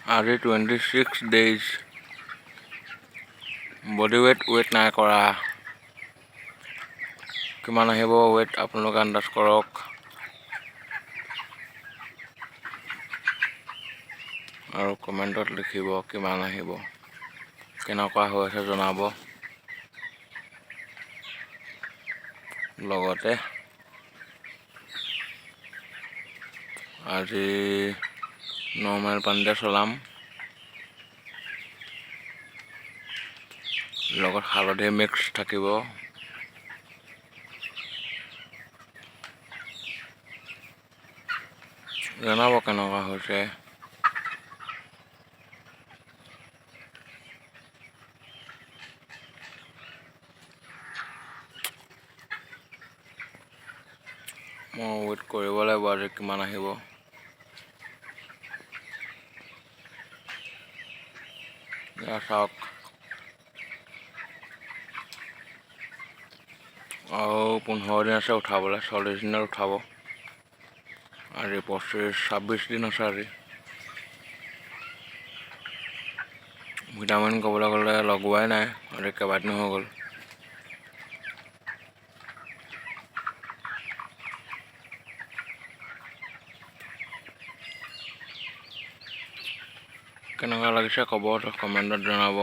আজি 26 days body weight নাই কৰা কিমান আহিব weight আপোনালোকে আন্দাজ কৰক আৰু কমেন্টত লিখিব কিমান আহিব কেনেকুৱা হৈ আছে জনাব লগতে আজি নৰ্মেল পানীতে চলাম লগত হালধি মিক্স থাকিব জনাব কেনেকুৱা হৈছে মই ৱেইট কৰিব লাগিব আজি কিমান আহিব চাওক আৰু 15 দিন আছে উঠাবলৈ 40 দিনত উঠাব আজি 26 দিন আছে আজি ভিটামিন ক'বলৈ গ'লে লগোৱাই নাই আজি কেইবাদিনো হৈ গ'ল কেনেকুৱা লাগিছে ক'ব কমেণ্টত জনাব